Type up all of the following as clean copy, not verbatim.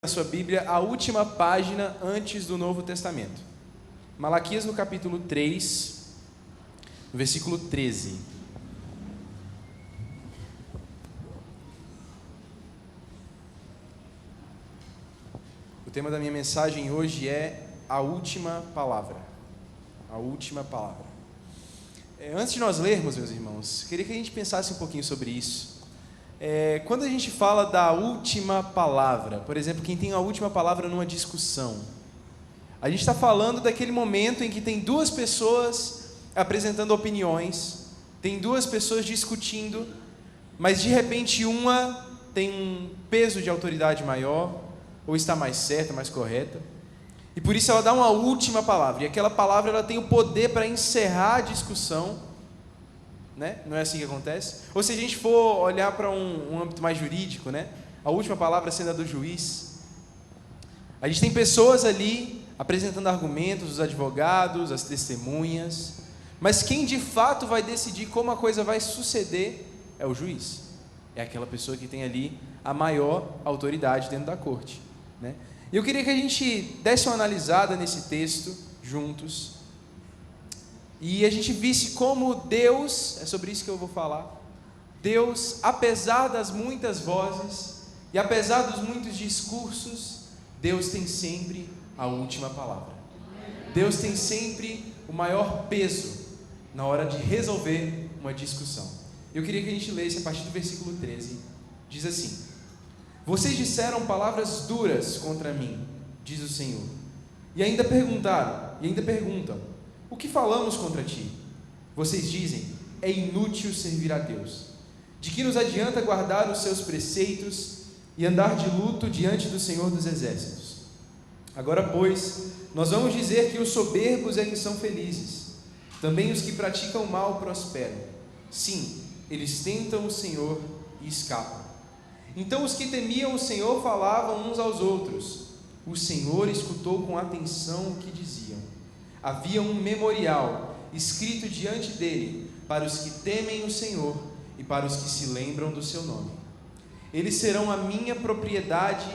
na sua Bíblia a última página antes do Novo Testamento. Malaquias no capítulo 3, no versículo 13. O tema da minha mensagem hoje é a última palavra. A última palavra. Antes de nós lermos, meus irmãos, queria que a gente pensasse um pouquinho sobre isso. Quando a gente fala da última palavra, por exemplo, quem tem a última palavra numa discussão, a gente está falando daquele momento em que tem duas pessoas apresentando opiniões, tem duas pessoas discutindo, mas de repente uma tem um peso de autoridade maior, ou está mais certa, mais correta, e por isso ela dá uma última palavra, e aquela palavra ela tem o poder para encerrar a discussão, né? Não é assim que acontece? Ou se a gente for olhar para um âmbito mais jurídico, né? A última palavra sendo a do juiz. A gente tem pessoas ali apresentando argumentos, os advogados, as testemunhas, mas quem de fato vai decidir como a coisa vai suceder é o juiz. É aquela pessoa que tem ali a maior autoridade dentro da corte, né? E eu queria que a gente desse uma analisada nesse texto juntos, e a gente visse como Deus, é sobre isso que eu vou falar, Deus, apesar das muitas vozes e apesar dos muitos discursos, Deus tem sempre a última palavra. Deus tem sempre o maior peso na hora de resolver uma discussão. Eu queria que a gente lesse a partir do versículo 13, diz assim: vocês disseram palavras duras contra mim, diz o Senhor, e ainda perguntam, o que falamos contra ti? Vocês dizem, é inútil servir a Deus. De que nos adianta guardar os seus preceitos e andar de luto diante do Senhor dos Exércitos? Agora, pois, nós vamos dizer que os soberbos é que são felizes. Também os que praticam o mal prosperam. Sim, eles tentam o Senhor e escapam. Então os que temiam o Senhor falavam uns aos outros. O Senhor escutou com atenção o que diziam. Havia um memorial escrito diante dele para os que temem o Senhor e para os que se lembram do seu nome. Eles serão a minha propriedade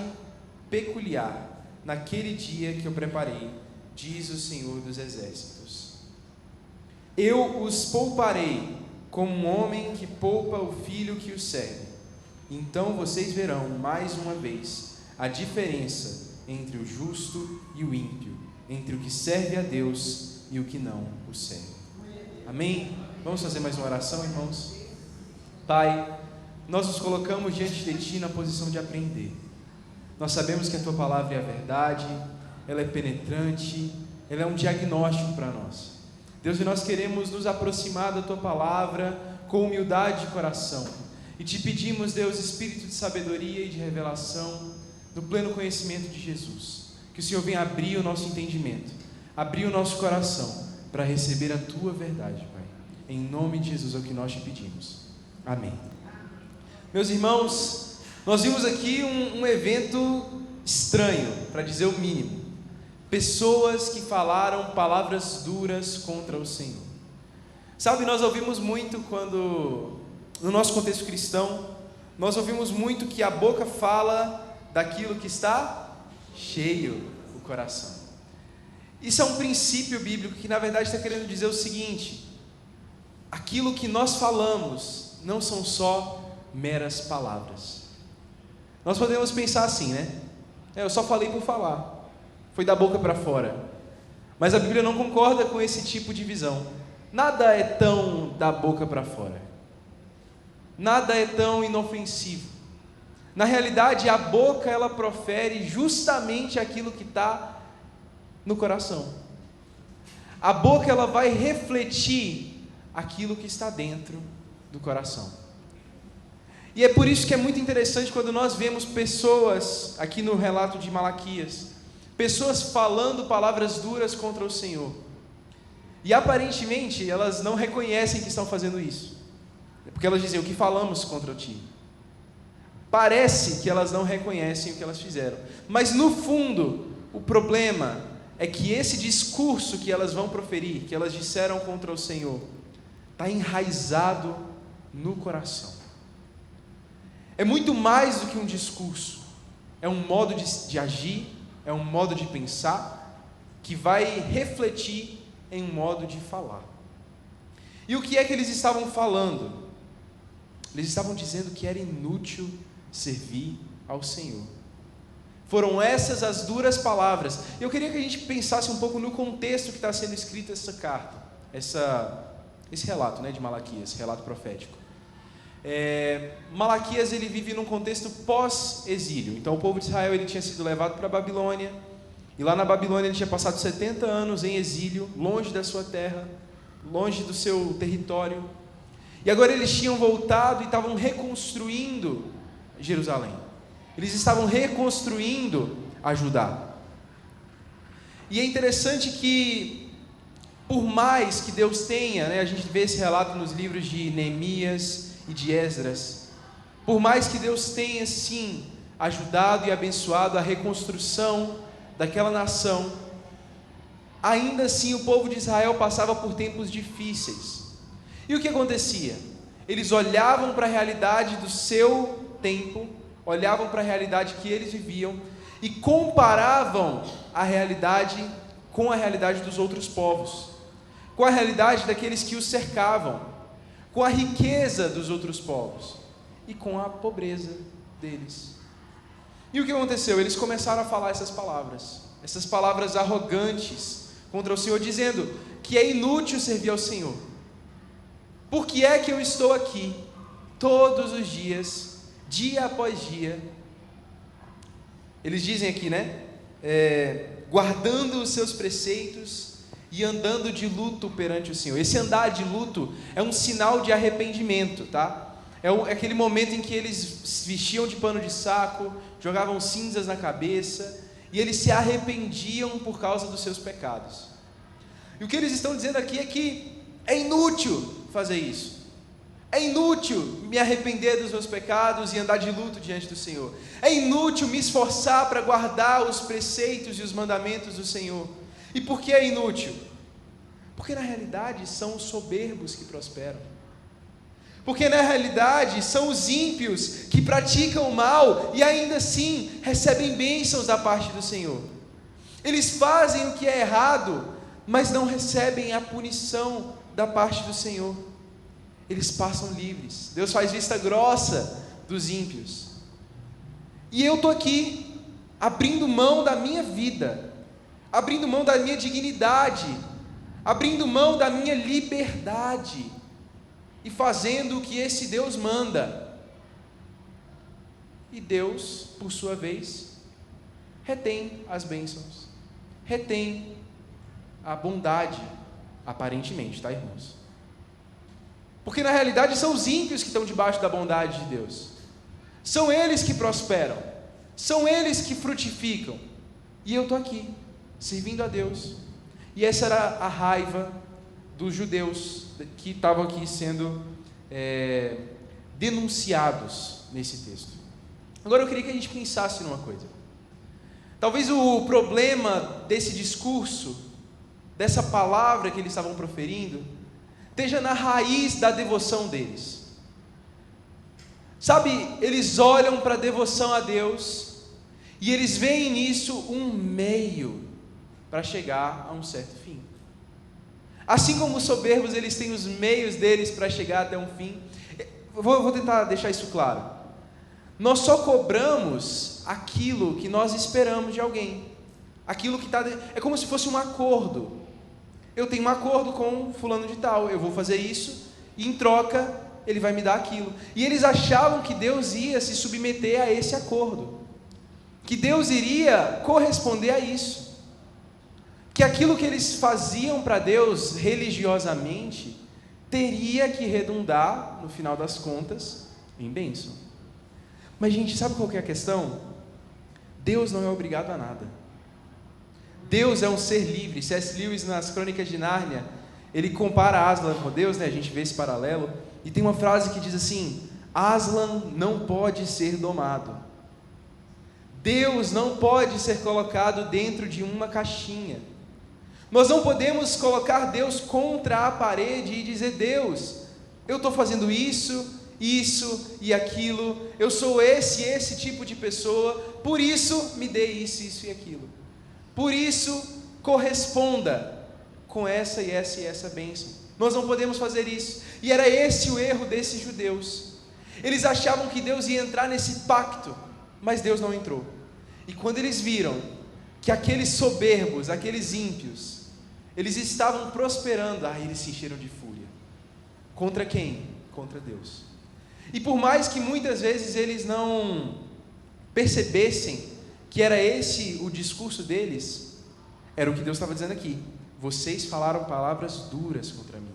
peculiar naquele dia que eu preparei, diz o Senhor dos Exércitos. Eu os pouparei como um homem que poupa o filho que o serve. Então vocês verão mais uma vez a diferença entre o justo e o ímpio, entre o que serve a Deus e o que não o serve. Amém? Vamos fazer mais uma oração, irmãos? Pai, nós nos colocamos diante de Ti na posição de aprender. Nós sabemos que a Tua palavra é a verdade, ela é penetrante, ela é um diagnóstico para nós. Deus, e nós queremos nos aproximar da Tua palavra com humildade de coração. E Te pedimos, Deus, espírito de sabedoria e de revelação, do pleno conhecimento de Jesus. Que o Senhor venha abrir o nosso entendimento, abrir o nosso coração para receber a Tua verdade, Pai. Em nome de Jesus é o que nós Te pedimos. Amém. Meus irmãos, nós vimos aqui um evento estranho, para dizer o mínimo. Pessoas que falaram palavras duras contra o Senhor. Sabe, nós ouvimos muito quando, no nosso contexto cristão, nós ouvimos muito que a boca fala daquilo que está cheio o coração. Isso é um princípio bíblico que na verdade está querendo dizer o seguinte: aquilo que nós falamos não são só meras palavras. Nós podemos pensar assim, né? Eu só falei por falar, foi da boca para fora. Mas a Bíblia não concorda com esse tipo de visão. Nada é tão da boca para fora, nada é tão inofensivo. Na realidade, a boca ela profere justamente aquilo que está no coração. A boca ela vai refletir aquilo que está dentro do coração. E é por isso que é muito interessante quando nós vemos pessoas, aqui no relato de Malaquias, pessoas falando palavras duras contra o Senhor. E aparentemente elas não reconhecem que estão fazendo isso, porque elas dizem, o que falamos contra ti? Parece que elas não reconhecem o que elas fizeram, mas no fundo, o problema é que esse discurso que elas vão proferir, que elas disseram contra o Senhor, está enraizado no coração. É muito mais do que um discurso, é um modo de agir, é um modo de pensar, que vai refletir em um modo de falar. E o que é que eles estavam falando? Eles estavam dizendo que era inútil servir ao Senhor. Foram essas as duras palavras. Eu queria que a gente pensasse um pouco no contexto que está sendo escrita essa carta, esse relato, né, de Malaquias, esse relato profético. Malaquias, ele vive num contexto pós-exílio. Então o povo de Israel, ele tinha sido levado para a Babilônia, e lá na Babilônia ele tinha passado 70 anos em exílio, longe da sua terra, longe do seu território, e agora eles tinham voltado e estavam reconstruindo Jerusalém. Eles estavam reconstruindo a Judá. E é interessante que, por mais que Deus tenha, a gente vê esse relato nos livros de Neemias e de Esdras, por mais que Deus tenha sim ajudado e abençoado a reconstrução daquela nação, ainda assim o povo de Israel passava por tempos difíceis. E o que acontecia? Eles olhavam para a realidade do seu tempo, olhavam para a realidade que eles viviam e comparavam a realidade com a realidade dos outros povos, com a realidade daqueles que os cercavam, com a riqueza dos outros povos e com a pobreza deles. E o que aconteceu? Eles começaram a falar essas palavras arrogantes contra o Senhor, dizendo que é inútil servir ao Senhor. Por que é que eu estou aqui todos os dias, dia após dia? Eles dizem aqui, guardando os seus preceitos e andando de luto perante o Senhor. Esse andar de luto é um sinal de arrependimento, tá? É aquele momento em que eles se vestiam de pano de saco, jogavam cinzas na cabeça, e eles se arrependiam por causa dos seus pecados. E o que eles estão dizendo aqui é que é inútil fazer isso. É inútil me arrepender dos meus pecados e andar de luto diante do Senhor. É inútil me esforçar para guardar os preceitos e os mandamentos do Senhor. E por que é inútil? Porque na realidade são os soberbos que prosperam. Porque na realidade são os ímpios que praticam o mal e ainda assim recebem bênçãos da parte do Senhor. Eles fazem o que é errado, mas não recebem a punição da parte do Senhor. Eles passam livres. Deus faz vista grossa dos ímpios. E eu estou aqui, abrindo mão da minha vida, abrindo mão da minha dignidade, abrindo mão da minha liberdade, e fazendo o que esse Deus manda. E Deus, por sua vez, retém as bênçãos, retém a bondade, aparentemente, tá, irmãos? Porque na realidade são os ímpios que estão debaixo da bondade de Deus. São eles que prosperam, são eles que frutificam. E eu estou aqui, servindo a Deus. E essa era a raiva dos judeus que estavam aqui sendo denunciados nesse texto. Agora eu queria que a gente pensasse numa coisa. Talvez o problema desse discurso, dessa palavra que eles estavam proferindo, esteja na raiz da devoção deles. Sabe, eles olham para a devoção a Deus e eles veem nisso um meio para chegar a um certo fim. Assim como os soberbos, eles têm os meios deles para chegar até um fim. Vou tentar deixar isso claro. Nós só cobramos aquilo que nós esperamos de alguém. Aquilo que é como se fosse um acordo. Eu tenho um acordo com fulano de tal, eu vou fazer isso, e em troca, ele vai me dar aquilo. E eles achavam que Deus ia se submeter a esse acordo, que Deus iria corresponder a isso, que aquilo que eles faziam para Deus religiosamente, teria que redundar, no final das contas, em bênção. Mas gente, sabe qual que é a questão? Deus não é obrigado a nada. Deus é um ser livre. C.S. Lewis, nas Crônicas de Nárnia, ele compara Aslan com Deus, a gente vê esse paralelo, e tem uma frase que diz assim: Aslan não pode ser domado. Deus não pode ser colocado dentro de uma caixinha. Nós não podemos colocar Deus contra a parede e dizer: Deus, eu estou fazendo isso, isso e aquilo, eu sou esse tipo de pessoa, por isso me dê isso e aquilo. Por isso corresponda com essa e essa bênção. Nós não podemos fazer isso. E era esse o erro desses judeus. Eles achavam que Deus ia entrar nesse pacto, mas Deus não entrou. E quando eles viram que aqueles soberbos, aqueles ímpios, eles estavam prosperando, eles se encheram de fúria. Contra quem? Contra Deus. E por mais que muitas vezes eles não percebessem que era esse o discurso deles, era o que Deus estava dizendo aqui: vocês falaram palavras duras contra mim.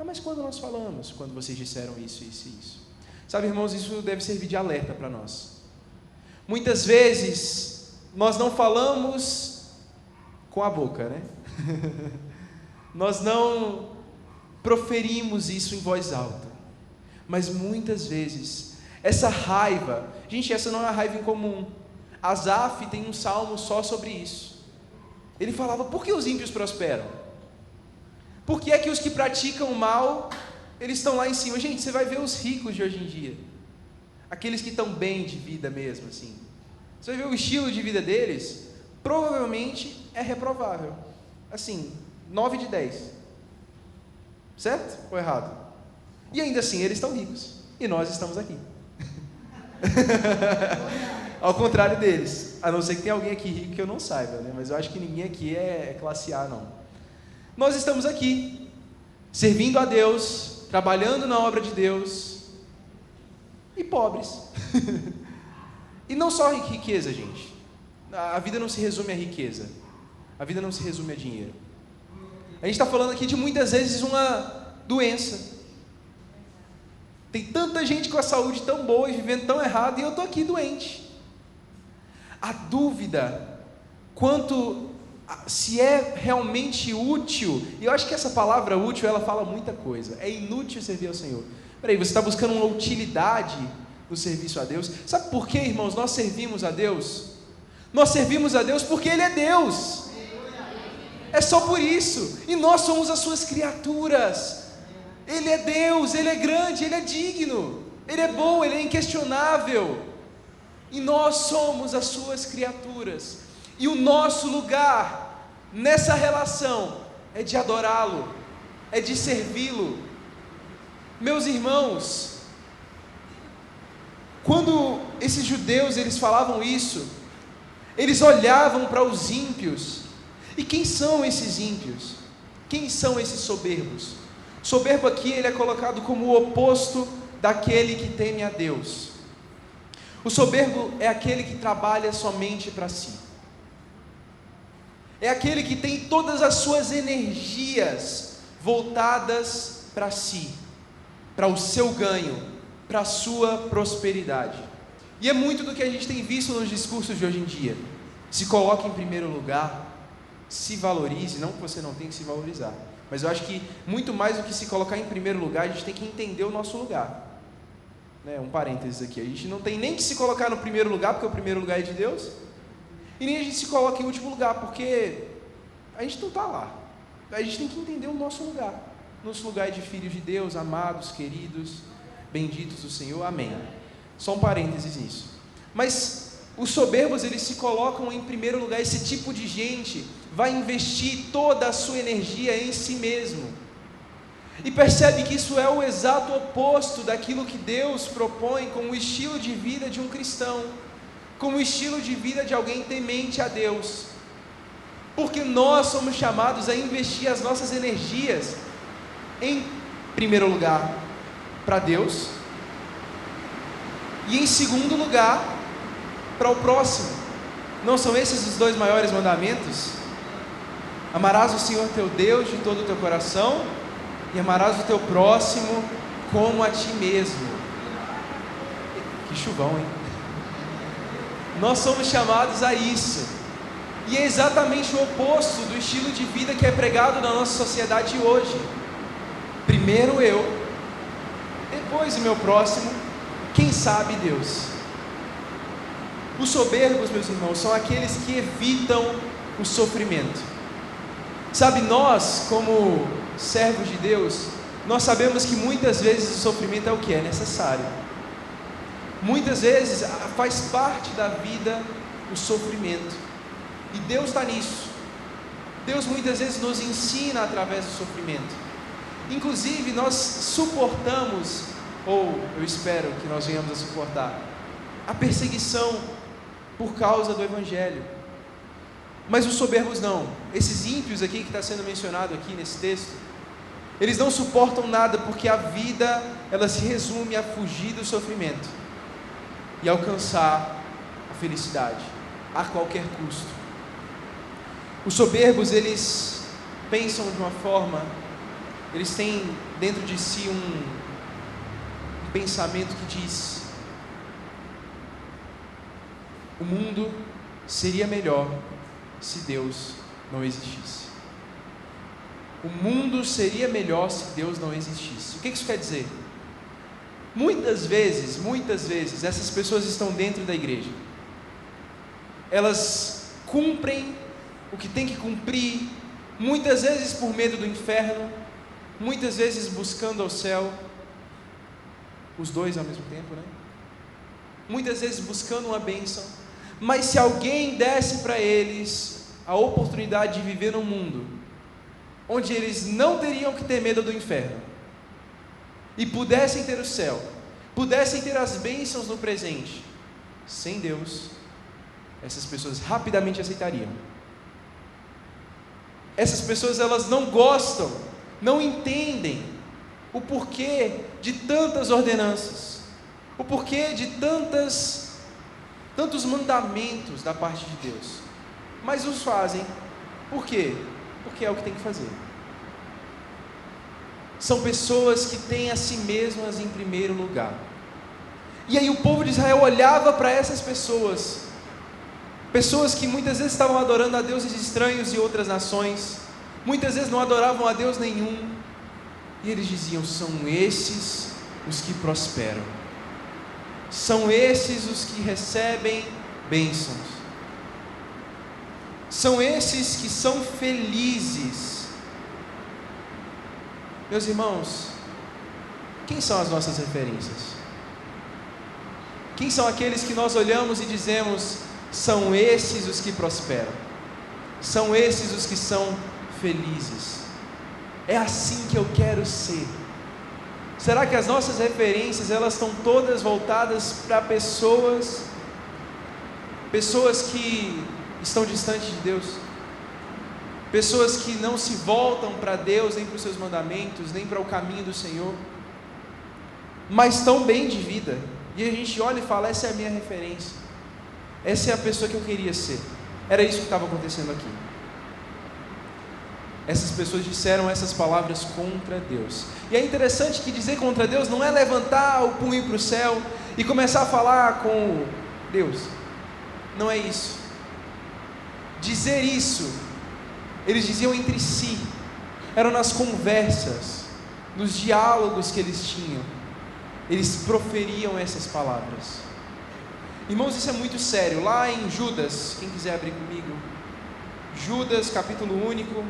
Mas quando nós falamos? Quando vocês disseram isso. Sabe, irmãos, isso deve servir de alerta para nós. Muitas vezes nós não falamos com a boca, né? Nós não proferimos isso em voz alta, mas muitas vezes essa raiva, gente, essa não é uma raiva incomum. Asaf tem um salmo só sobre isso. Ele falava: por que os ímpios prosperam? Por que é que os que praticam o mal, eles estão lá em cima? Gente, você vai ver os ricos de hoje em dia, aqueles que estão bem de vida mesmo, assim, você vai ver o estilo de vida deles, provavelmente é reprovável, assim, 9 de 10, certo ou errado? E ainda assim eles estão ricos, e nós estamos aqui. Ao contrário deles, a não ser que tenha alguém aqui rico que eu não saiba, né? Mas eu acho que ninguém aqui é classe A, não. Nós estamos aqui, servindo a Deus, trabalhando na obra de Deus, e pobres. E não só riqueza, gente. A vida não se resume a riqueza, a vida não se resume a dinheiro. A gente está falando aqui de muitas vezes uma doença. Tem tanta gente com a saúde tão boa e vivendo tão errado, e eu estou aqui doente. A dúvida quanto se é realmente útil, e eu acho que essa palavra útil, ela fala muita coisa. É inútil servir ao Senhor. Peraí, você está buscando uma utilidade no serviço a Deus? Sabe por que, irmãos, nós servimos a Deus? Nós servimos a Deus porque Ele é Deus. É só por isso. E nós somos as suas criaturas. Ele é Deus, Ele é grande, Ele é digno, Ele é bom, Ele é inquestionável. E nós somos as suas criaturas. E o nosso lugar nessa relação é de adorá-lo, é de servi-lo. Meus irmãos, quando esses judeus eles falavam isso, eles olhavam para os ímpios. E quem são esses ímpios? Quem são esses soberbos? Soberbo aqui ele é colocado como o oposto daquele que teme a Deus. O soberbo é aquele que trabalha somente para si. É aquele que tem todas as suas energias voltadas para si, para o seu ganho, para a sua prosperidade. E é muito do que a gente tem visto nos discursos de hoje em dia. Se coloque em primeiro lugar, se valorize, não que você não tenha que se valorizar, mas eu acho que muito mais do que se colocar em primeiro lugar, a gente tem que entender o nosso lugar. Um parênteses aqui, a gente não tem nem que se colocar no primeiro lugar, porque o primeiro lugar é de Deus, e nem a gente se coloca em último lugar, porque a gente não está lá. A gente tem que entender o nosso lugar. Nosso lugar é de filhos de Deus, amados, queridos, benditos do Senhor, amém. Só um parênteses nisso. Mas os soberbos, eles se colocam em primeiro lugar. Esse tipo de gente vai investir toda a sua energia em si mesmo. E percebe que isso é o exato oposto daquilo que Deus propõe como o estilo de vida de um cristão, como o estilo de vida de alguém temente a Deus. Porque nós somos chamados a investir as nossas energias, em primeiro lugar, para Deus, e em segundo lugar, para o próximo. Não são esses os 2 maiores mandamentos? Amarás o Senhor teu Deus de todo o teu coração, e amarás o teu próximo como a ti mesmo. Que chuvão, hein? Nós somos chamados a isso, e é exatamente o oposto do estilo de vida que é pregado na nossa sociedade hoje. Primeiro eu, depois o meu próximo, quem sabe Deus. Os soberbos, meus irmãos, são aqueles que evitam o sofrimento. Sabe, nós como servos de Deus, nós sabemos que muitas vezes o sofrimento é o que é necessário. Muitas vezes faz parte da vida o sofrimento, e Deus está nisso. Deus muitas vezes nos ensina através do sofrimento. Inclusive nós suportamos, ou eu espero que nós venhamos a suportar, a perseguição por causa do Evangelho. Mas os soberbos não. Esses ímpios aqui que está sendo mencionado aqui nesse texto, eles não suportam nada, porque a vida, ela se resume a fugir do sofrimento e alcançar a felicidade a qualquer custo. Os soberbos, eles pensam de uma forma, eles têm dentro de si um pensamento que diz: o mundo seria melhor se Deus não existisse. O mundo seria melhor se Deus não existisse. O que isso quer dizer? Muitas vezes, essas pessoas estão dentro da igreja. Elas cumprem o que tem que cumprir, muitas vezes por medo do inferno, muitas vezes buscando ao céu, os dois ao mesmo tempo, né? Muitas vezes buscando uma bênção, mas se alguém desse para eles a oportunidade de viver num mundo onde eles não teriam que ter medo do inferno, e pudessem ter o céu, pudessem ter as bênçãos no presente, sem Deus, essas pessoas rapidamente aceitariam. Essas pessoas, elas não gostam, não entendem o porquê de tantas ordenanças, o porquê de tantos mandamentos da parte de Deus, mas os fazem. Por quê? Porque é o que tem que fazer. São pessoas que têm a si mesmas em primeiro lugar. E aí o povo de Israel olhava para essas pessoas que muitas vezes estavam adorando a deuses estranhos de outras nações, muitas vezes não adoravam a Deus nenhum, e eles diziam: são esses os que prosperam, são esses os que recebem bênçãos, são esses que são felizes. Meus irmãos, quem são as nossas referências? Quem são aqueles que nós olhamos e dizemos: são esses os que prosperam, são esses os que são felizes? É assim que eu quero ser. Será que as nossas referências, elas estão todas voltadas para pessoas que estão distantes de Deus, pessoas que não se voltam para Deus, nem para os seus mandamentos, nem para o caminho do Senhor, mas estão bem de vida, e a gente olha e fala: essa é a minha referência, essa é a pessoa que eu queria ser? Era isso que estava acontecendo aqui. Essas pessoas disseram essas palavras contra Deus. E é interessante que dizer contra Deus não é levantar o punho para o céu e começar a falar com Deus. Não é isso. Dizer isso, eles diziam entre si, eram nas conversas, nos diálogos que eles tinham, eles proferiam essas palavras. Irmãos, isso é muito sério. Lá em Judas, quem quiser abrir comigo, Judas, capítulo único.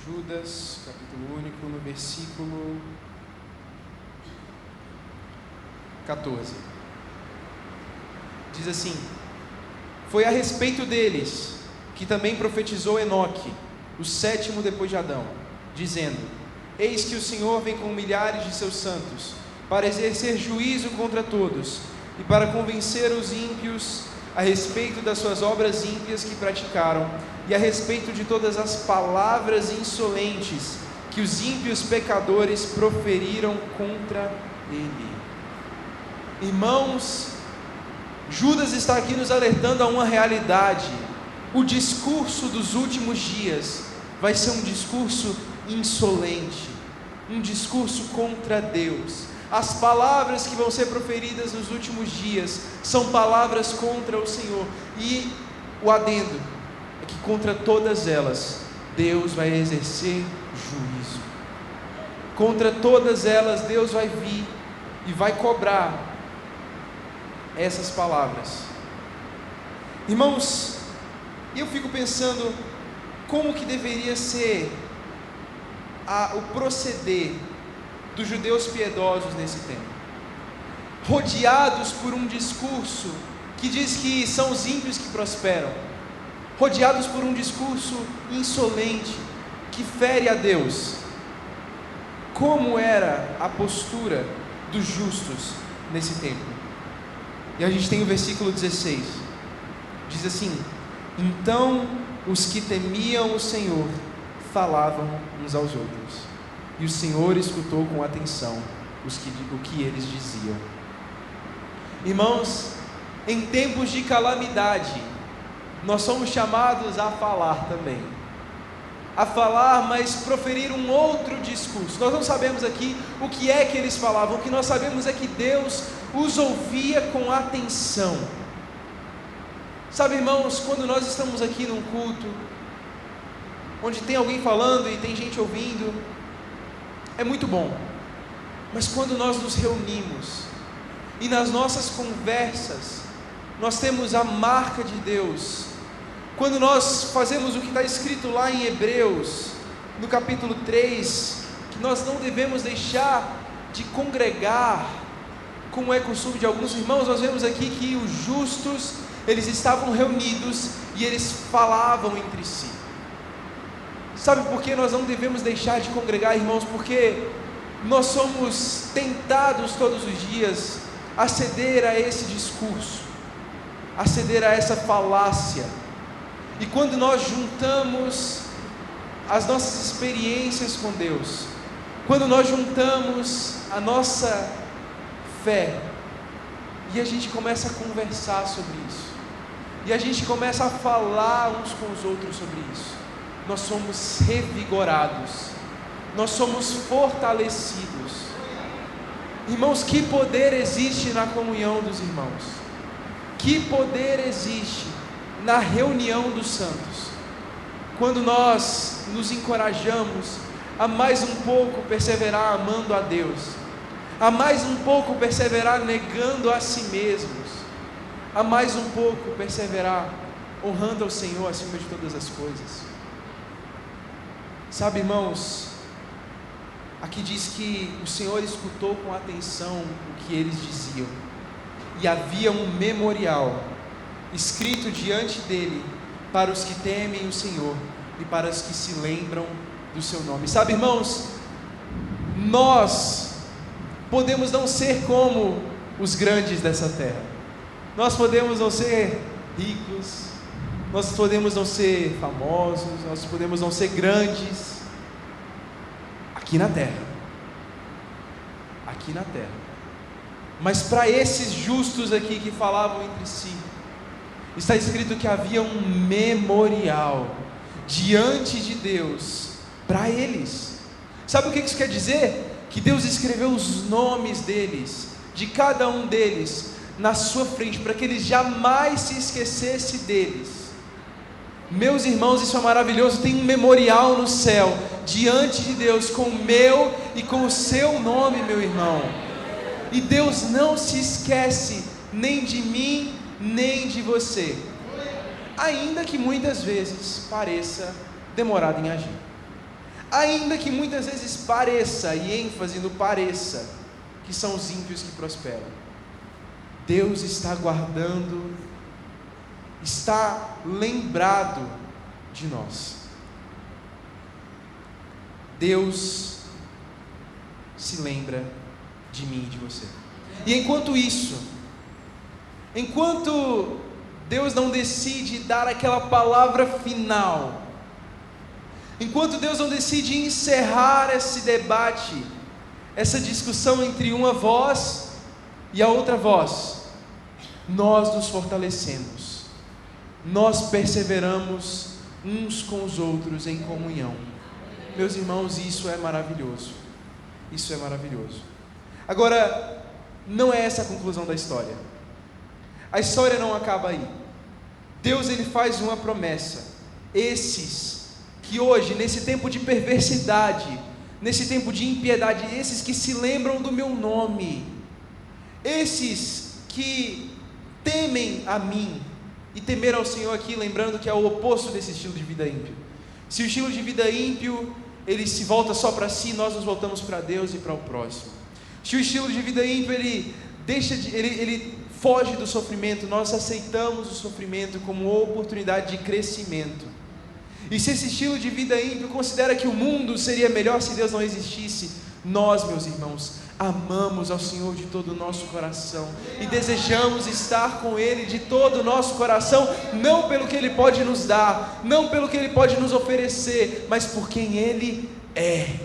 Judas, capítulo único, no versículo 14. Diz assim: foi a respeito deles que também profetizou Enoque, o sétimo depois de Adão, dizendo: eis que o Senhor vem com milhares de seus santos, para exercer juízo contra todos, e para convencer os ímpios a respeito das suas obras ímpias que praticaram, e a respeito de todas as palavras insolentes que os ímpios pecadores proferiram contra ele. Irmãos, Judas está aqui nos alertando a uma realidade: o discurso dos últimos dias vai ser um discurso insolente, um discurso contra Deus. As palavras que vão ser proferidas nos últimos dias são palavras contra o Senhor, e o adendo é que contra todas elas Deus vai exercer juízo. Contra todas elas Deus vai vir e vai cobrar essas palavras. Irmãos, eu fico pensando como que deveria ser o proceder dos judeus piedosos nesse tempo, rodeados por um discurso que diz que são os ímpios que prosperam, rodeados por um discurso insolente que fere a Deus. Como era a postura dos justos nesse tempo? E a gente tem o versículo 16, diz assim: então os que temiam o Senhor falavam uns aos outros, e o Senhor escutou com atenção o que eles diziam. Irmãos, em tempos de calamidade, nós somos chamados a falar também, a falar, mas proferir um outro discurso. Nós não sabemos aqui o que é que eles falavam, o que nós sabemos é que Deus os ouvia com atenção. Sabe, irmãos, quando nós estamos aqui num culto, onde tem alguém falando e tem gente ouvindo, é muito bom. Mas quando nós nos reunimos e nas nossas conversas nós temos a marca de Deus, quando nós fazemos o que está escrito lá em Hebreus, no capítulo 3, que nós não devemos deixar de congregar, como é costume de alguns irmãos, nós vemos aqui que os justos, eles estavam reunidos e eles falavam entre si. Sabe por que nós não devemos deixar de congregar, irmãos? Porque nós somos tentados todos os dias a ceder a esse discurso, a ceder a essa falácia. E quando nós juntamos as nossas experiências com Deus, quando nós juntamos a nossa fé, e a gente começa a conversar sobre isso, e a gente começa a falar uns com os outros sobre isso, nós somos revigorados, nós somos fortalecidos. Irmãos, que poder existe na comunhão dos irmãos, que poder existe na reunião dos santos, quando nós nos encorajamos a mais um pouco perseverar amando a Deus, a mais um pouco perseverar negando a si mesmos, a mais um pouco perseverar honrando ao Senhor acima de todas as coisas. Sabe, irmãos, aqui diz que o Senhor escutou com atenção o que eles diziam, e havia um memorial escrito diante dele para os que temem o Senhor e para os que se lembram do seu nome. Sabe, irmãos, nós podemos não ser como os grandes dessa terra, nós podemos não ser ricos, nós podemos não ser famosos, nós podemos não ser grandes aqui na terra, mas para esses justos aqui que falavam entre si, está escrito que havia um memorial diante de Deus para eles. Sabe o que isso quer dizer? Que Deus escreveu os nomes deles, de cada um deles, na sua frente, para que eles jamais se esquecessem deles. Meus irmãos, isso é maravilhoso. Tem um memorial no céu, diante de Deus, com o meu e com o seu nome, meu irmão. E Deus não se esquece nem de mim, nem de você, ainda que muitas vezes pareça demorado em agir, ainda que muitas vezes pareça, e ênfase no pareça, que são os ímpios que prosperam. Deus está guardando, está lembrado de nós. Deus se lembra de mim e de você. E enquanto isso, enquanto Deus não decide dar aquela palavra final, enquanto Deus não decide encerrar esse debate, essa discussão entre uma voz e a outra voz, nós nos fortalecemos, nós perseveramos uns com os outros em comunhão. Meus irmãos, isso é maravilhoso, isso é maravilhoso. Agora, não é essa a conclusão da história. A história não acaba aí. Deus, ele faz uma promessa: esses que hoje, nesse tempo de perversidade, nesse tempo de impiedade, esses que se lembram do meu nome, esses que temem a mim. E temer ao Senhor aqui, lembrando que é o oposto desse estilo de vida ímpio. Se o estilo de vida ímpio, ele se volta só para si, nós nos voltamos para Deus e para o próximo. Se o estilo de vida ímpio, ele foge do sofrimento, nós aceitamos o sofrimento como oportunidade de crescimento. E se esse estilo de vida ímpio considera que o mundo seria melhor se Deus não existisse, nós, meus irmãos, amamos ao Senhor de todo o nosso coração e desejamos estar com Ele de todo o nosso coração, não pelo que Ele pode nos dar, não pelo que Ele pode nos oferecer, mas por quem Ele é.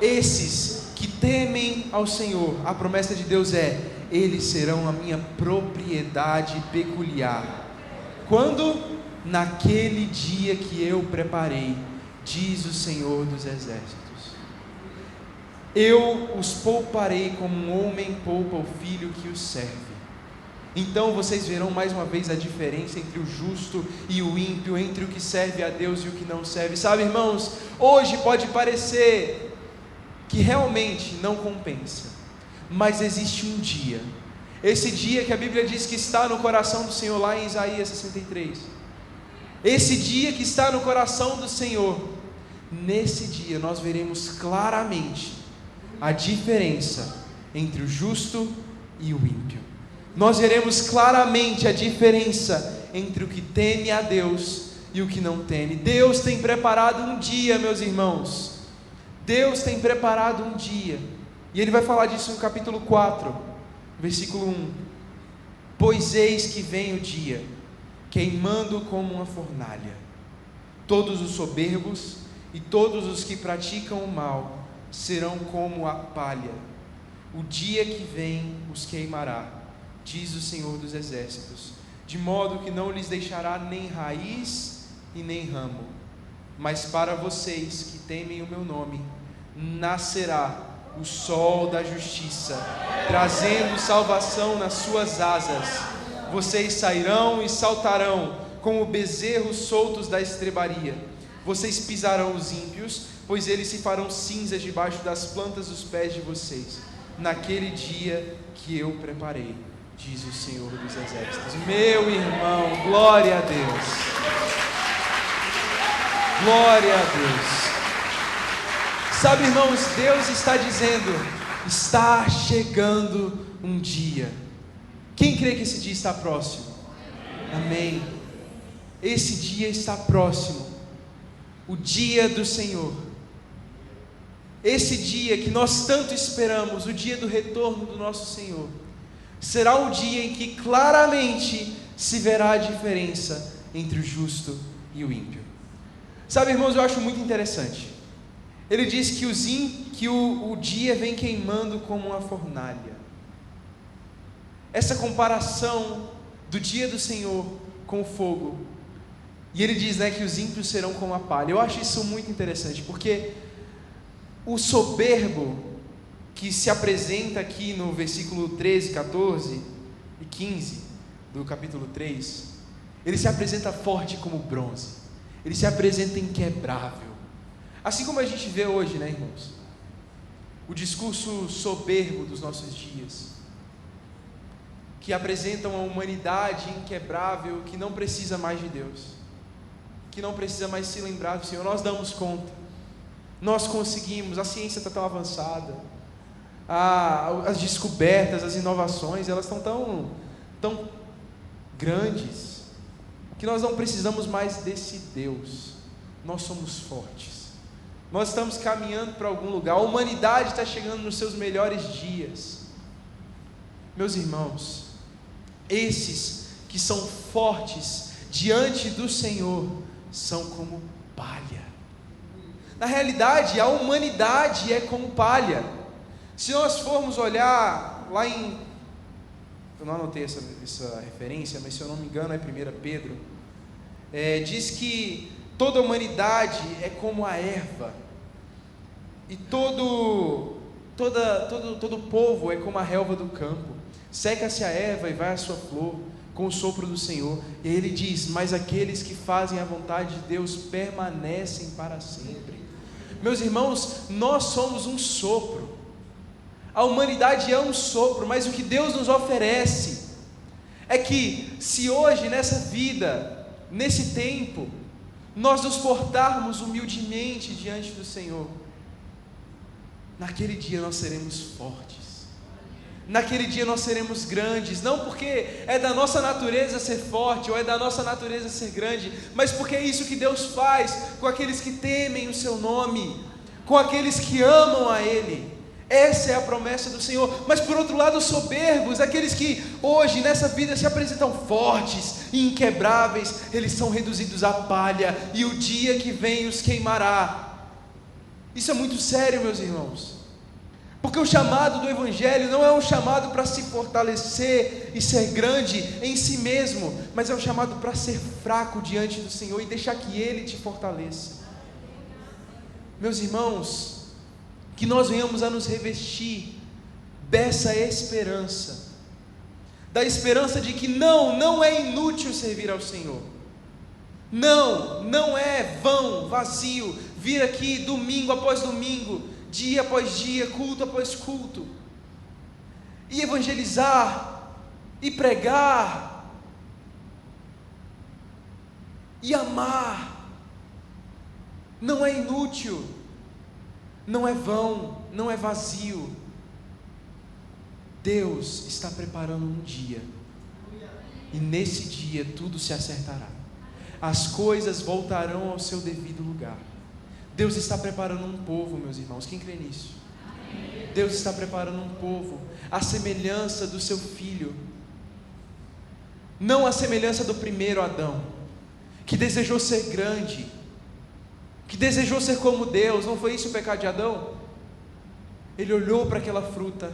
Esses que temem ao Senhor, a promessa de Deus é: eles serão a minha propriedade peculiar. Quando? Naquele dia que eu preparei, diz o Senhor dos Exércitos. Eu os pouparei como um homem poupa o filho que o serve. Então vocês verão mais uma vez a diferença entre o justo e o ímpio, entre o que serve a Deus e o que não serve. Sabe, irmãos, hoje pode parecer que realmente não compensa, mas existe um dia, esse dia que a Bíblia diz que está no coração do Senhor, lá em Isaías 63, esse dia que está no coração do Senhor, nesse dia nós veremos claramente a diferença entre o justo e o ímpio. Nós veremos claramente a diferença entre o que teme a Deus e o que não teme. Deus tem preparado um dia, meus irmãos. Deus tem preparado um dia. E Ele vai falar disso no capítulo 4, versículo 1. Pois eis que vem o dia, queimando como uma fornalha. Todos os soberbos e todos os que praticam o mal serão como a palha. O dia que vem os queimará, diz o Senhor dos Exércitos, de modo que não lhes deixará nem raiz e nem ramo. Mas para vocês que temem o meu nome, nascerá o sol da justiça, trazendo salvação nas suas asas. Vocês sairão e saltarão como bezerros soltos da estrebaria. Vocês pisarão os ímpios, pois eles se farão cinzas debaixo das plantas dos pés de vocês, naquele dia que eu preparei, diz o Senhor dos Exércitos. Meu irmão, glória a Deus, glória a Deus. Sabe, irmãos, Deus está dizendo: está chegando um dia. Quem crê que esse dia está próximo? Amém. Esse dia está próximo, o dia do Senhor. Esse dia que nós tanto esperamos, o dia do retorno do nosso Senhor, será o dia em que claramente se verá a diferença entre o justo e o ímpio. Sabe, irmãos, eu acho muito interessante. Ele diz que o dia vem queimando como uma fornalha. Essa comparação do dia do Senhor com o fogo. E ele diz, que os ímpios serão como a palha. Eu acho isso muito interessante, porque o soberbo que se apresenta aqui no versículo 13, 14 e 15 do capítulo 3, ele se apresenta forte como bronze, ele se apresenta inquebrável, assim como a gente vê hoje, irmãos, o discurso soberbo dos nossos dias, que apresentam uma humanidade inquebrável, que não precisa mais de Deus, que não precisa mais se lembrar do Senhor. Nós damos conta, nós conseguimos, a ciência está tão avançada, as descobertas, as inovações, elas estão tão grandes, que nós não precisamos mais desse Deus. Nós somos fortes, nós estamos caminhando para algum lugar, a humanidade está chegando nos seus melhores dias. Meus irmãos, esses que são fortes diante do Senhor são como palha. Na realidade, a humanidade é como palha. Se nós formos olhar lá eu não anotei essa referência, mas se eu não me engano é 1 Pedro, diz que toda a humanidade é como a erva, e todo povo é como a relva do campo. Seca-se a erva e vai a sua flor com o sopro do Senhor. E ele diz: mas aqueles que fazem a vontade de Deus permanecem para sempre. Meus irmãos, nós somos um sopro. A humanidade é um sopro, mas o que Deus nos oferece é que se hoje, nessa vida, nesse tempo, nós nos portarmos humildemente diante do Senhor, naquele dia nós seremos fortes, naquele dia nós seremos grandes, não porque é da nossa natureza ser forte, ou é da nossa natureza ser grande, mas porque é isso que Deus faz com aqueles que temem o seu nome, com aqueles que amam a Ele. Essa é a promessa do Senhor. Mas por outro lado, os soberbos, aqueles que hoje nessa vida se apresentam fortes e inquebráveis, eles são reduzidos a palha, e o dia que vem os queimará. Isso é muito sério, meus irmãos, porque o chamado do Evangelho não é um chamado para se fortalecer e ser grande em si mesmo, mas é um chamado para ser fraco diante do Senhor e deixar que Ele te fortaleça. Meus irmãos, que nós venhamos a nos revestir dessa esperança, da esperança de que não é inútil servir ao Senhor, não é vão, vazio, vir aqui domingo após domingo, dia após dia, culto após culto, e evangelizar, e pregar, e amar. Não é inútil, não é vão, não é vazio. Deus está preparando um dia, e nesse dia tudo se acertará, as coisas voltarão ao seu devido lugar. Deus está preparando um povo, meus irmãos, quem crê nisso? Amém. Deus está preparando um povo, à semelhança do seu filho, não à semelhança do primeiro Adão, que desejou ser grande, que desejou ser como Deus. Não foi isso o pecado de Adão? Ele olhou para aquela fruta,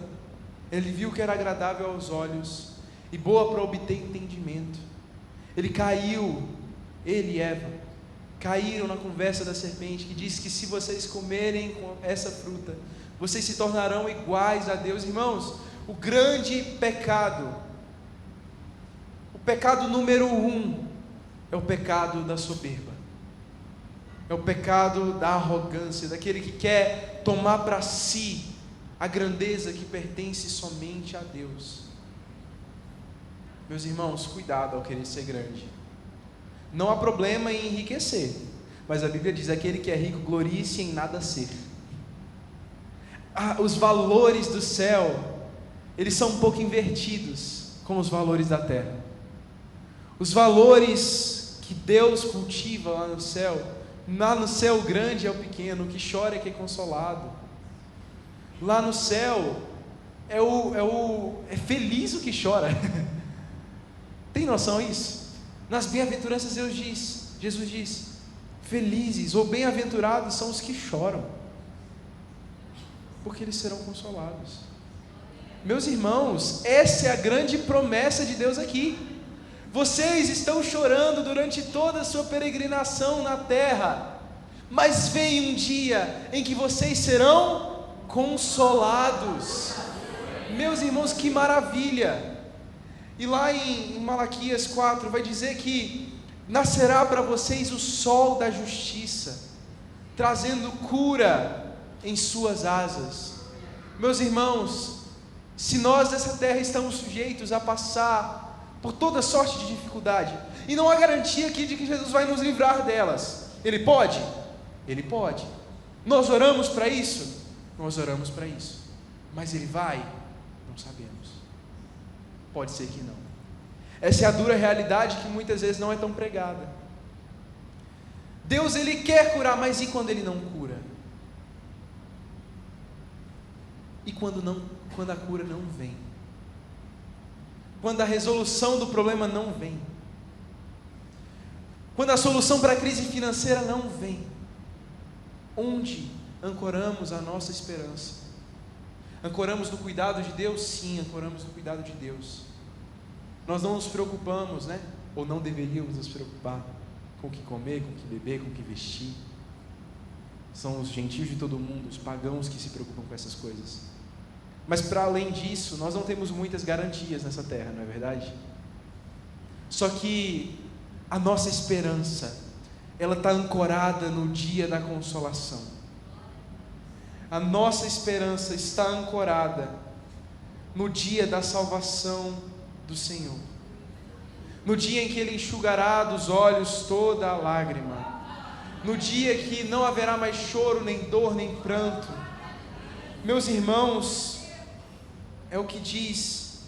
ele viu que era agradável aos olhos e boa para obter entendimento. Ele caiu, ele e Eva caíram na conversa da serpente, que disse que se vocês comerem essa fruta, vocês se tornarão iguais a Deus. Irmãos, o grande pecado, o pecado número 1, é o pecado da soberba, é o pecado da arrogância, daquele que quer tomar para si a grandeza que pertence somente a Deus. Meus irmãos, cuidado ao querer ser grande. Não há problema em enriquecer, mas a Bíblia diz: aquele que é rico glorie-se em nada ser. Os valores do céu, eles são um pouco invertidos com os valores da terra. Os valores que Deus cultiva lá no céu o grande é o pequeno, o que chora é que é consolado. Lá no céu é feliz o que chora. Tem noção disso? Nas bem-aventuranças Jesus diz: felizes ou bem-aventurados são os que choram, porque eles serão consolados. Meus irmãos, essa é a grande promessa de Deus aqui. Vocês estão chorando durante toda a sua peregrinação na terra, mas vem um dia em que vocês serão consolados. Meus irmãos, que maravilha! E lá em Malaquias 4 vai dizer que nascerá para vocês o sol da justiça, trazendo cura em suas asas. Meus irmãos, se nós dessa terra estamos sujeitos a passar por toda sorte de dificuldade, e não há garantia aqui de que Jesus vai nos livrar delas. Ele pode? Ele pode. Nós oramos para isso? Nós oramos para isso. Mas Ele vai? Não sabemos. Pode ser que não. Essa é a dura realidade que muitas vezes não é tão pregada. Deus, Ele quer curar, mas e quando Ele não cura? E quando a cura não vem? Quando a resolução do problema não vem? Quando a solução para a crise financeira não vem? Onde ancoramos a nossa esperança? Ancoramos no cuidado de Deus? Sim, ancoramos no cuidado de Deus. Nós não nos preocupamos, né? Ou não deveríamos nos preocupar com o que comer, com o que beber, com o que vestir. São os gentios de todo mundo, os pagãos, que se preocupam com essas coisas. Mas para além disso, nós não temos muitas garantias nessa terra, não é verdade? Só que a nossa esperança, ela está ancorada no dia da consolação. A nossa esperança está ancorada no dia da salvação do Senhor. no dia em que Ele enxugará dos olhos toda a lágrima, no dia que não haverá mais choro, nem dor, nem pranto. Meus irmãos, é o que diz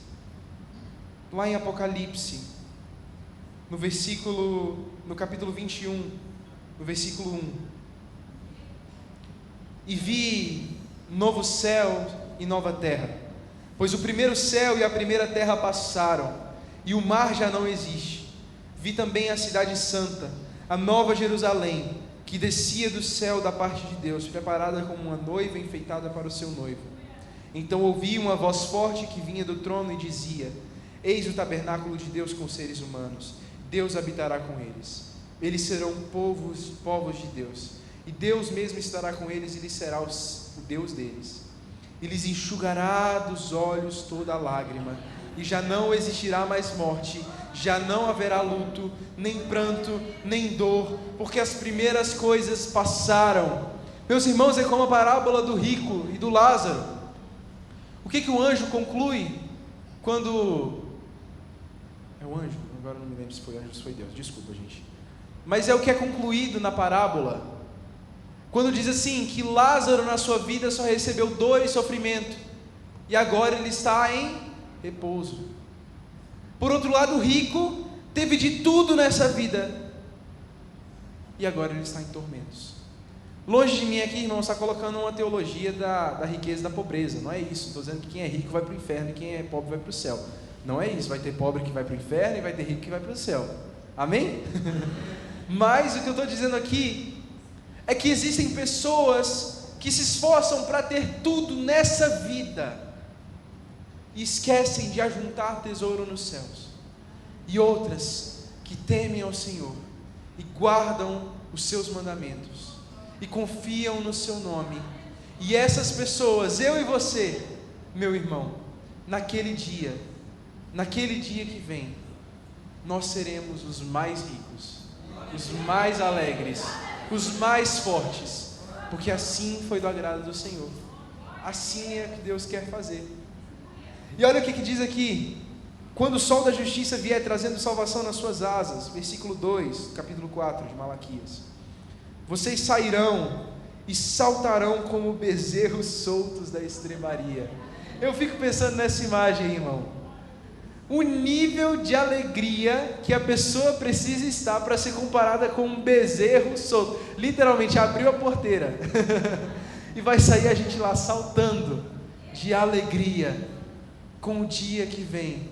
lá em Apocalipse, no capítulo 21, no versículo 1. E vi novo céu e nova terra, pois o primeiro céu e a primeira terra passaram, e o mar já não existe. Vi também a cidade santa, a nova Jerusalém, que descia do céu da parte de Deus, preparada como uma noiva enfeitada para o seu noivo. Então ouvi uma voz forte que vinha do trono e dizia: Eis o tabernáculo de Deus com os seres humanos, Deus habitará com eles. Eles serão povos de Deus, e Deus mesmo estará com eles, e lhes será o Deus deles. E lhes enxugará dos olhos toda a lágrima, e já não existirá mais morte, já não haverá luto, nem pranto, nem dor, porque as primeiras coisas passaram. Meus irmãos, é como a parábola do rico e do Lázaro. O que o anjo conclui quando... É o anjo? Agora não me lembro se foi anjo ou se foi Deus, desculpa, gente. Mas é o que é concluído na parábola, quando diz assim, que Lázaro na sua vida só recebeu dor e sofrimento, e agora ele está em repouso. Por outro lado, o rico teve de tudo nessa vida, e agora ele está em tormentos. Longe de mim aqui, irmão, está colocando uma teologia da riqueza e da pobreza. Não é isso, estou dizendo que quem é rico vai para o inferno e quem é pobre vai para o céu. Não é isso, vai ter pobre que vai para o inferno e vai ter rico que vai para o céu. Amém? Mas o que eu estou dizendo aqui é que existem pessoas que se esforçam para ter tudo nessa vida e esquecem de ajuntar tesouro nos céus, e outras que temem ao Senhor e guardam os seus mandamentos e confiam no seu nome. E essas pessoas, eu e você, meu irmão, naquele dia que vem, nós seremos os mais ricos, os mais alegres, os mais fortes, porque assim foi do agrado do Senhor, assim é o que Deus quer fazer. E olha o que diz aqui: quando o sol da justiça vier trazendo salvação nas suas asas, versículo 2, capítulo 4 de Malaquias, vocês sairão e saltarão como bezerros soltos da estrebaria. Eu fico pensando nessa imagem, irmão, o nível de alegria que a pessoa precisa estar para ser comparada com um bezerro solto. Literalmente abriu a porteira e vai sair a gente lá saltando de alegria com o dia que vem.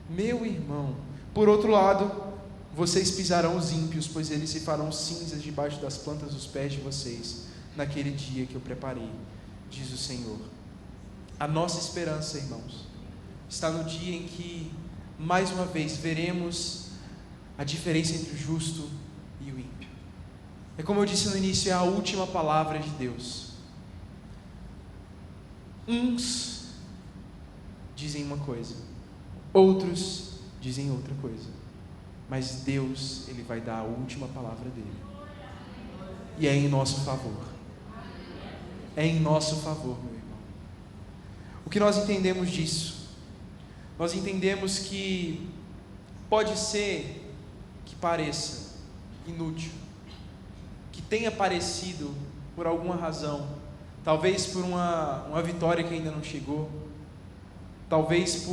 Meu irmão, por outro lado, vocês pisarão os ímpios, pois eles se farão cinzas debaixo das plantas dos pés de vocês, naquele dia que eu preparei, diz o Senhor. A nossa esperança, irmãos, está no dia em que, mais uma vez, veremos a diferença entre o justo e o ímpio. É como eu disse no início, é a última palavra de Deus. Uns dizem uma coisa, outros dizem outra coisa, mas Deus, Ele vai dar a última palavra dele, e é em nosso favor. É em nosso favor, meu irmão. O que nós entendemos disso? Nós entendemos que pode ser que pareça inútil, que tenha parecido por alguma razão, talvez por uma vitória que ainda não chegou, talvez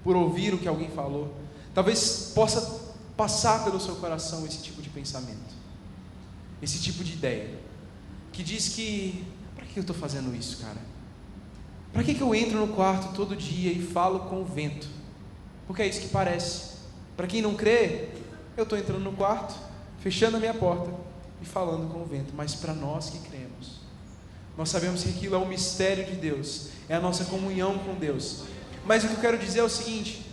por ouvir o que alguém falou, talvez possa passar pelo seu coração esse tipo de pensamento, esse tipo de ideia, que diz que, para que eu estou fazendo isso, cara? Para que eu entro no quarto todo dia e falo com o vento? Porque é isso que parece. Para quem não crê, eu estou entrando no quarto, fechando a minha porta e falando com o vento. Mas para nós que cremos, nós sabemos que aquilo é um mistério de Deus, é a nossa comunhão com Deus. Mas o que eu quero dizer é o seguinte: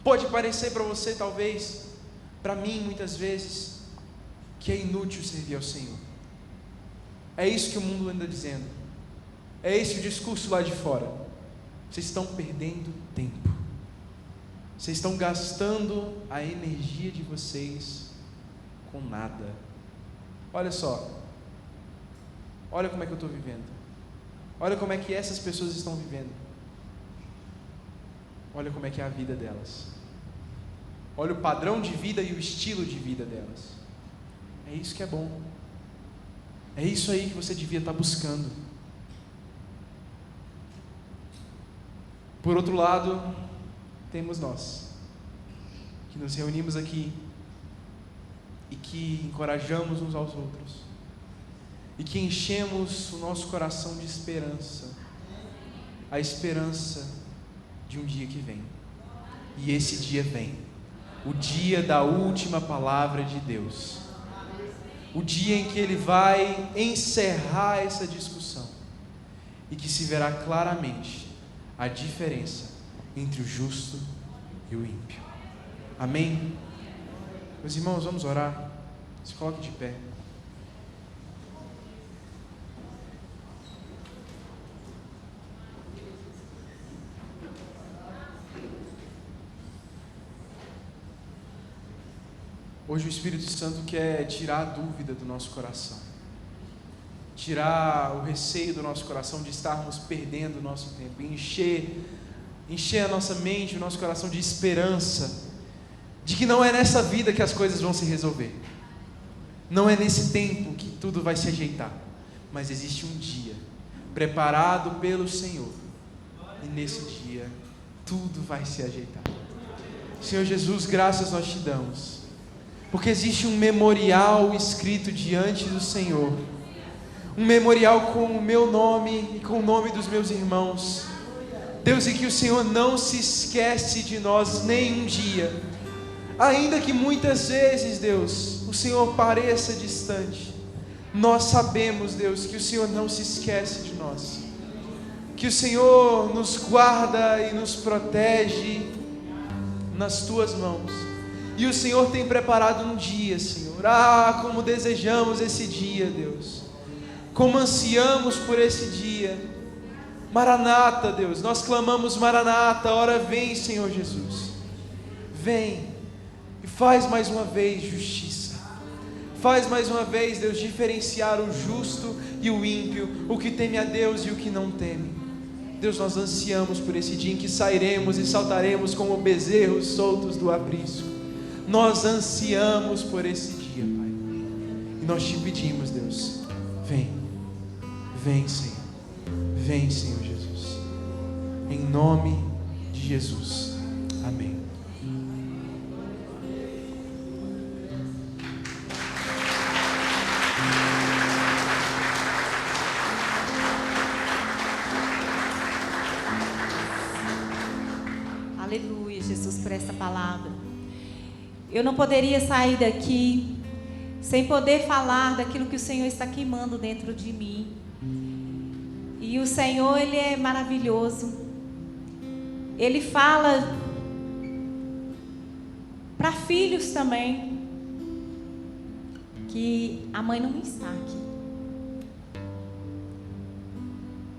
pode parecer para você, talvez, para mim muitas vezes, que é inútil servir ao Senhor. É isso que o mundo anda dizendo. É esse o discurso lá de fora. Vocês estão perdendo tempo. Vocês estão gastando a energia de vocês com nada. Olha só. Olha como é que eu estou vivendo. Olha como é que essas pessoas estão vivendo. Olha como é que é a vida delas. olha o padrão de vida e o estilo de vida delas. É isso que é bom. É isso aí que você devia estar buscando. Por outro lado, temos nós, que nos reunimos aqui e que encorajamos uns aos outros, e que enchemos o nosso coração de esperança, a esperança de um dia que vem. E esse dia vem, o dia da última palavra de Deus, o dia em que Ele vai encerrar essa discussão e que se verá claramente a diferença entre o justo e o ímpio. Amém? Meus irmãos, vamos orar. Se coloque de pé. Hoje o Espírito Santo quer tirar a dúvida do nosso coração, tirar o receio do nosso coração de estarmos perdendo o nosso tempo, encher a nossa mente, o nosso coração de esperança, de que não é nessa vida que as coisas vão se resolver, não é nesse tempo que tudo vai se ajeitar, mas existe um dia preparado pelo Senhor, e nesse dia tudo vai se ajeitar. Senhor Jesus, graças nós te damos, porque existe um memorial escrito diante do Senhor, um memorial com o meu nome e com o nome dos meus irmãos, Deus, e que o Senhor não se esquece de nós nem um dia, ainda que muitas vezes, Deus, o Senhor pareça distante, nós sabemos, Deus, que o Senhor não se esquece de nós, que o Senhor nos guarda e nos protege nas tuas mãos. E o Senhor tem preparado um dia, Senhor. Como desejamos esse dia, Deus. Como ansiamos por esse dia. Maranata, Deus. Nós clamamos Maranata. Ora vem, Senhor Jesus. Vem e faz mais uma vez justiça. Faz mais uma vez, Deus, diferenciar o justo e o ímpio, o que teme a Deus e o que não teme. Deus, nós ansiamos por esse dia em que sairemos e saltaremos como bezerros soltos do aprisco. Nós ansiamos por esse dia, Pai, e nós te pedimos, Deus, vem, Senhor, vem, Senhor Jesus, em nome de Jesus, amém. Aleluia, Jesus, por essa palavra. Eu não poderia sair daqui sem poder falar daquilo que o Senhor está queimando dentro de mim. E o Senhor, Ele é maravilhoso. Ele fala para filhos também, que a mãe não está aqui.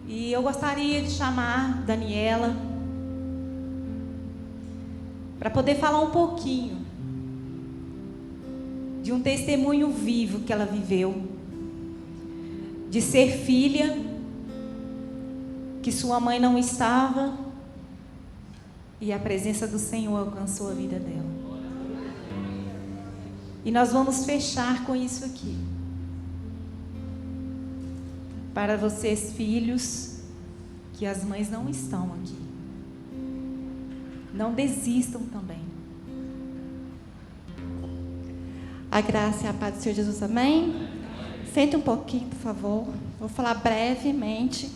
E eu gostaria de chamar Daniela para poder falar um pouquinho de um testemunho vivo que ela viveu, de ser filha, que sua mãe não estava, e a presença do Senhor alcançou a vida dela. E nós vamos fechar com isso aqui. Para vocês, filhos, que as mães não estão aqui, não desistam também. A graça e a paz do Senhor Jesus, amém? Sente um pouquinho, por favor. Vou falar brevemente,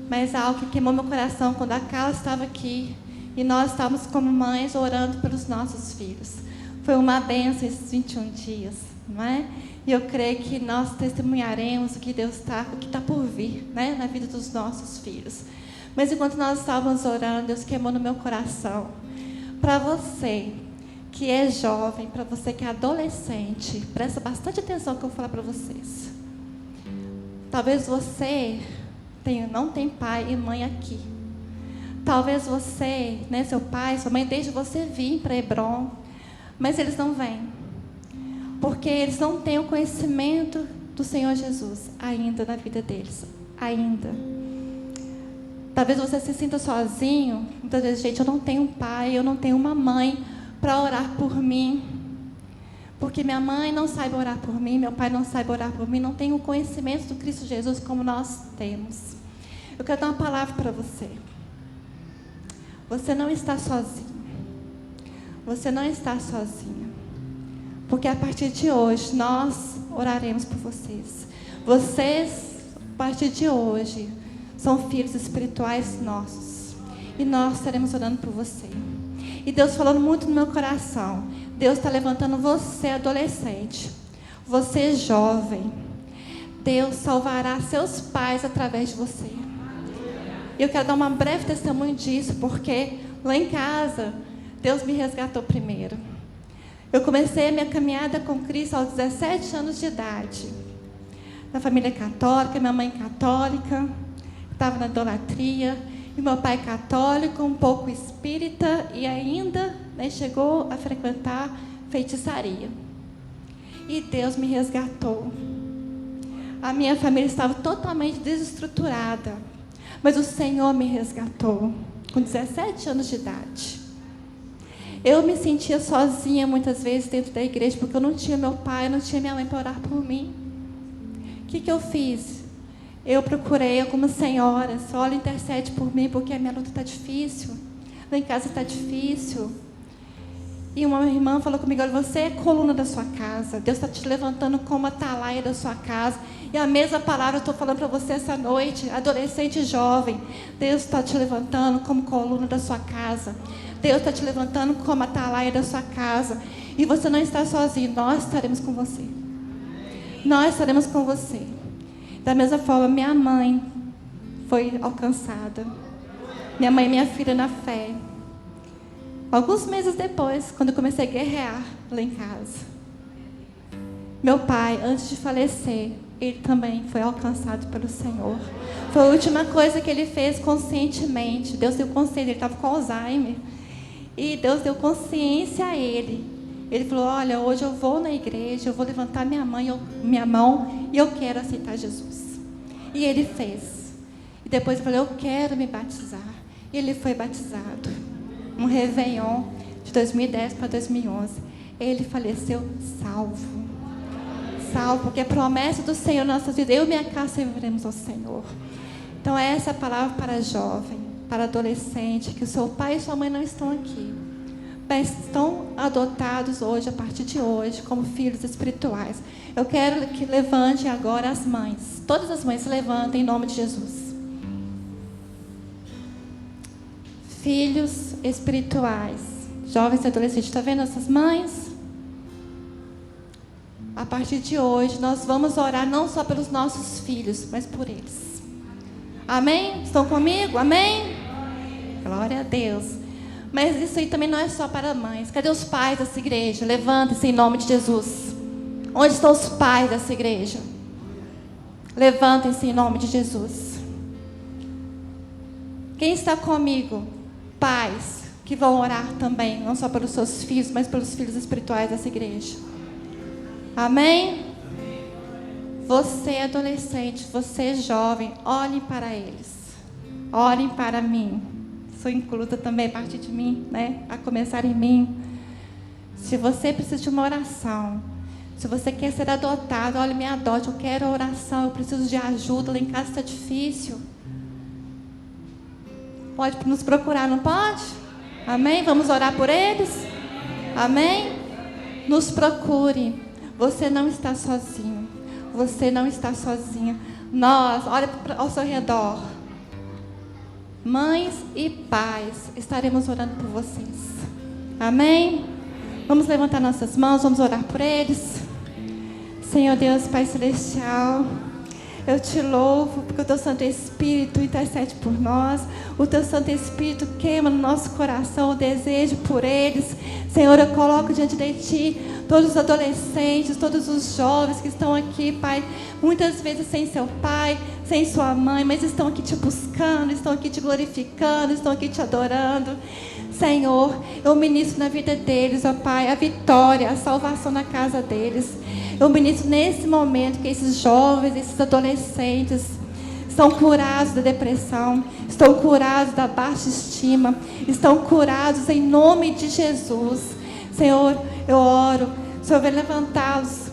mas algo que queimou meu coração quando a Carla estava aqui e nós estávamos como mães orando pelos nossos filhos. Foi uma bênção esses 21 dias, não é? E eu creio que nós testemunharemos o que Deus está, o que está por vir, né, na vida dos nossos filhos. Mas enquanto nós estávamos orando, Deus queimou no meu coração. Para você que é jovem, para você que é adolescente, presta bastante atenção no que eu vou falar para vocês. Talvez você não tem pai e mãe aqui. Talvez você, né, seu pai, sua mãe, deixe você vir para Hebron, mas eles não vêm, porque eles não têm o conhecimento do Senhor Jesus ainda na vida deles, ainda. Talvez você se sinta sozinho. Muitas vezes, gente, eu não tenho um pai, eu não tenho uma mãe para orar por mim. Porque minha mãe não sabe orar por mim, meu pai não sabe orar por mim, não tem o conhecimento do Cristo Jesus como nós temos. Eu quero dar uma palavra para você. Você não está sozinho. Você não está sozinha. Porque a partir de hoje, nós oraremos por vocês. Vocês, a partir de hoje, são filhos espirituais nossos. E nós estaremos orando por você. E Deus falando muito no meu coração. Deus está levantando você, adolescente. Você, jovem. Deus salvará seus pais através de você. E eu quero dar uma breve testemunho disso, porque lá em casa, Deus me resgatou primeiro. Eu comecei a minha caminhada com Cristo aos 17 anos de idade. Na família católica, minha mãe católica, estava na idolatria, e meu pai católico, um pouco espírita, e ainda chegou a frequentar feitiçaria. E Deus me resgatou. A minha família estava totalmente desestruturada, mas o Senhor me resgatou com 17 anos de idade. Eu me sentia sozinha muitas vezes dentro da igreja, porque eu não tinha meu pai, não tinha minha mãe para orar por mim. O que eu fiz? Eu procurei algumas senhoras, olha, intercede por mim, porque a minha luta está difícil, lá em casa está difícil. E uma irmã falou comigo, olha, você é coluna da sua casa, Deus está te levantando como atalaia da sua casa. E a mesma palavra eu estou falando para você essa noite, adolescente e jovem. Deus está te levantando como coluna da sua casa. Deus está te levantando como atalaia da sua casa. E você não está sozinho, nós estaremos com você. Nós estaremos com você. Da mesma forma, minha mãe foi alcançada. Minha mãe e minha filha na fé. Alguns meses depois, quando eu comecei a guerrear lá em casa. Meu pai, antes de falecer, ele também foi alcançado pelo Senhor. Foi a última coisa que ele fez conscientemente. Deus deu consciência, ele estava com Alzheimer. E Deus deu consciência a ele. Ele falou, olha, hoje eu vou na igreja, eu vou levantar minha mão e eu quero aceitar Jesus. E ele fez. E depois eu falei, eu quero me batizar. E ele foi batizado. Um Réveillon de 2010 para 2011. Ele faleceu salvo. Salvo, porque a promessa do Senhor na nossa vida, eu e minha casa serviremos ao Senhor. Então essa é a palavra para jovem, para adolescente, que o seu pai e sua mãe não estão aqui, mas estão adotados hoje, a partir de hoje, como filhos espirituais. Eu quero que levantem agora as mães. Todas as mães se levantem em nome de Jesus. Filhos espirituais, jovens e adolescentes, está vendo essas mães? A partir de hoje, nós vamos orar não só pelos nossos filhos, mas por eles. Amém? Estão comigo? Amém? Glória a Deus. Mas isso aí também não é só para mães. Cadê os pais dessa igreja? Levantem-se em nome de Jesus. Onde estão os pais dessa igreja? Levantem-se em nome de Jesus. Quem está comigo? Pais que vão orar também, não só pelos seus filhos, mas pelos filhos espirituais dessa igreja. Amém? Você adolescente, você jovem, olhem para eles. Olhem para mim. Sou inclusa também a partir de mim, né? A começar em mim. Se você precisa de uma oração, se você quer ser adotado, olha, me adote, eu quero oração, eu preciso de ajuda, lá em casa está difícil. Pode nos procurar, não pode? Amém? Vamos orar por eles? Amém? Nos procure. Você não está sozinho. Você não está sozinha. Nós, olha ao seu redor. Mães e pais, estaremos orando por vocês. Amém? Vamos levantar nossas mãos, vamos orar por eles. Senhor Deus, Pai Celestial, eu te louvo porque o Teu Santo Espírito intercede por nós. O Teu Santo Espírito queima no nosso coração o desejo por eles. Senhor, eu coloco diante de Ti todos os adolescentes, todos os jovens que estão aqui, Pai, muitas vezes sem seu pai, sem sua mãe, mas estão aqui Te buscando, estão aqui Te glorificando, estão aqui Te adorando. Senhor, eu ministro na vida deles, ó Pai, a vitória, a salvação na casa deles. Eu ministro nesse momento que esses jovens, esses adolescentes estão curados da depressão, estão curados da baixa estima, estão curados em nome de Jesus. Senhor, eu oro, o Senhor vai levantá-los.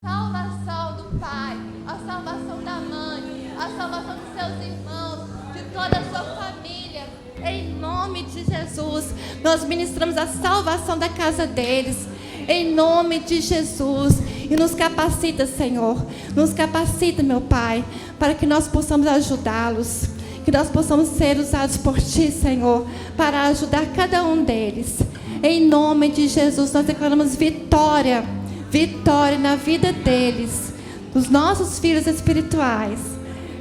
Salvação do pai, a salvação da mãe, a salvação dos seus irmãos, de toda a sua família. Em nome de Jesus, nós ministramos a salvação da casa deles. Em nome de Jesus. E nos capacita, Senhor. Nos capacita, meu Pai, para que nós possamos ajudá-los. Que nós possamos ser usados por Ti, Senhor, para ajudar cada um deles. Em nome de Jesus, nós declaramos vitória. Vitória na vida deles, dos nossos filhos espirituais,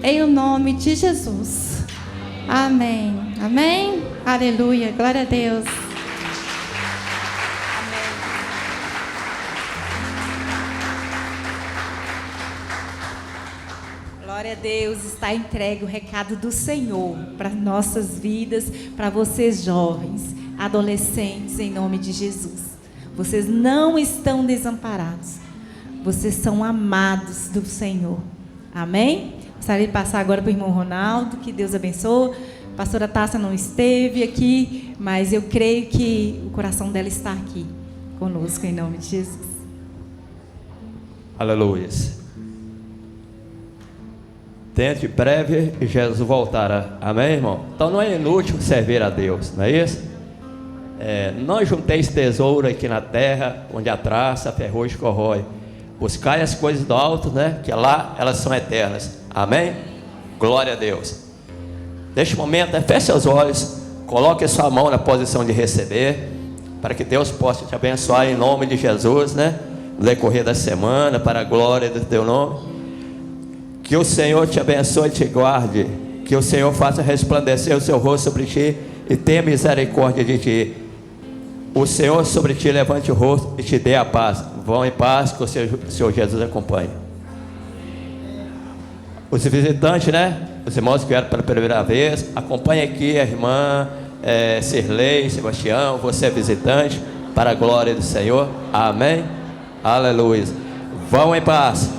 em o nome de Jesus. Amém. Amém. Aleluia. Glória a Deus. Glória a Deus, está entregue o recado do Senhor para nossas vidas, para vocês jovens, adolescentes, em nome de Jesus. Vocês não estão desamparados. Vocês são amados do Senhor. Amém? Gostaria de passar agora para o irmão Ronaldo, que Deus abençoe. A pastora Tássia não esteve aqui, mas eu creio que o coração dela está aqui conosco, em nome de Jesus. Aleluia. Dentro de breve, Jesus voltará. Amém, irmão? Então não é inútil servir a Deus, não é isso? Não junteis tesouro aqui na terra, onde a traça, a ferrugem corrói. Buscai as coisas do alto, né? Que lá elas são eternas. Amém? Glória a Deus. Neste momento, feche seus olhos, coloque sua mão na posição de receber, para que Deus possa te abençoar em nome de Jesus, né? No decorrer da semana, para a glória do teu nome. Que o Senhor te abençoe e te guarde. Que o Senhor faça resplandecer o seu rosto sobre ti e tenha misericórdia de ti. O Senhor sobre ti levante o rosto e te dê a paz. Vão em paz, que o Senhor Jesus acompanhe. Os visitantes, né? Os irmãos que vieram pela primeira vez, acompanhe aqui a irmã Cirlei, Sebastião. Você é visitante, para a glória do Senhor. Amém? Aleluia. Vão em paz.